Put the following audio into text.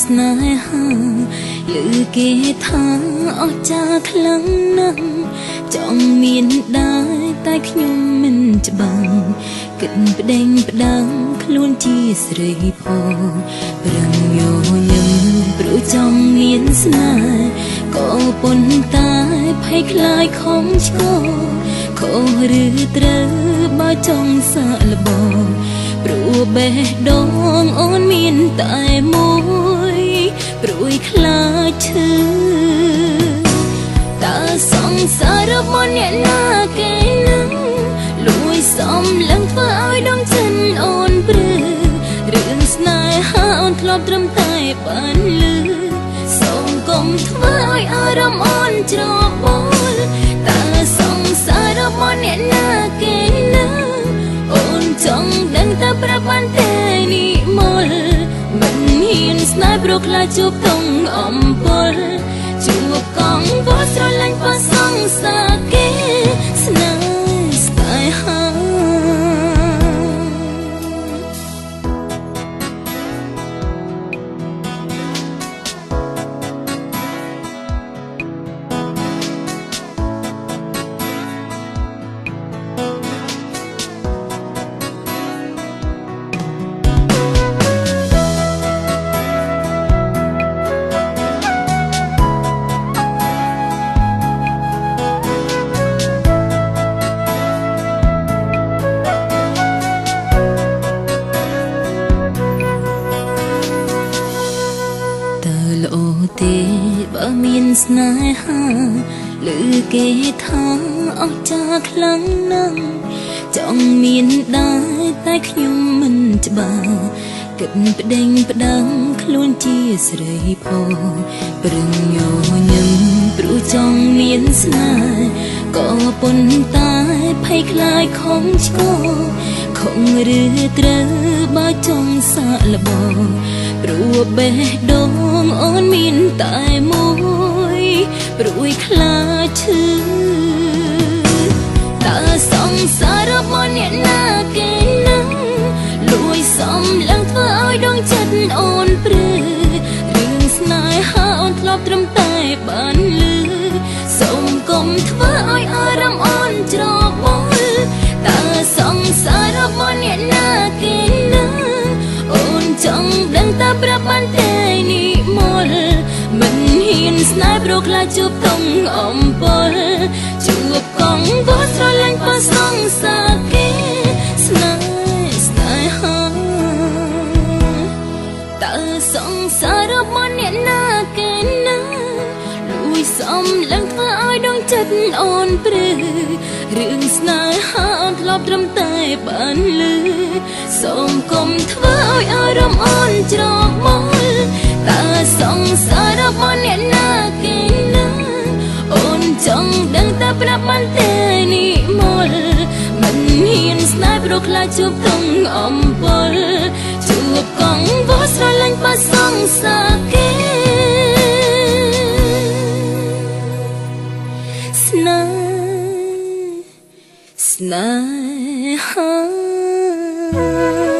ស្នេហាឮគេថាអស្ចារ្យខ្លាំងណាស់ចង់មានដែរតែខ្ញុំមិនច្បាំងគិតប្តេងផ្ដាំងខ្លួនជាស្រីផងប្រឹងញញឹមព្រោះចង់មានស្នេហ៍ក៏ប៉ុន្តែភ័យខ្លាចខំឆ្កខុសឬត្រូវបើចង់សាកល្បងព្រោះបេះដូងអូនមានតែមួយព្រួយខ្លាចឈឺតើសង្សាររបស់អ្នកណាគេនឹងលួយសំលឹងធ្វើឲ្យដងចិនអូនព្រឺរឿងស្នេហាអូនធ្លាប់ត្រឹមតែបានលឺសូមកុំធ្វើឲ្យអារម្មណ៍អូនច្របល់តើសង្សាររបស់អ្នកណាគេនឹងអូនចង់ដឹងតែប្រាប់បានទេនិមលមិនហ៊ានស្នេហ៍ព្រោះខ្លាចជួបតុងអំពលជួបកងវល់ស្រឡាញ់ប៉ះសងសាគេស្នេហ៍ស្នេហា ទេបើមានស្នេហាឮគេថាអស្ចារ្យខ្លាំងណាស់ចង់មានដែរតែខ្ញុំមិនច្បាស់គិតប្តេងផ្ដាំងខ្លួនជាស្រីផងប្រឹងញញឹមព្រោះចង់មានស្នេហ៍ក៏ប៉ុន្តែភ័យខ្លាចខំឆ្កខំឬត្រូវបើចង់សាកល្បងព្រោះបេះដូងអូនមានតែមួយព្រួយខ្លាចឈឺតើសង្សាររបស់អ្នកណាគេនឹងលួយសំលឹងធ្វើឲ្យដងចិត្តអូនព្រឺរឿងស្នេហាអូនធ្លាប់ត្រឹមតែបានលឺសូមកុំធ្វើឲ្យអារម្មណ៍អូនច្របល់តើសង្សាររបស់អ្នកណាគេនឹងអូនចង់ដឹងតែប្រាប់បានទេនិមលមិនហ៊ានស្នេហ៍ព្រោះខ្លាចជួបតុងអំពលជួបកងវល់ស្រឡាញ់ប៉ះសងសាគេស្នេហ៍ស្នេហាតើសង្សាររបស់អ្នកណាគេនឹងលួយសំលឹងធ្វើឲ្យដងចិត្តអូនព្រឺរឿងស្នេហាអូនធ្លាប់ត្រឹមតែបានលឺសូមកុំធ្វើឲ្យអារម្មណ៍អូនច្របល់តើសង្សាររបស់អ្នកណាគេនឹងអូនចង់ដឹងតែប្រាប់បានទេនិមលមិនហ៊ានស្នេហ៍ព្រោះខ្លាចជួបតុងអំពលជួបកងវល់ស្រឡាញ់ប៉ះសងសាគេស្នេហ៍ស្នេហា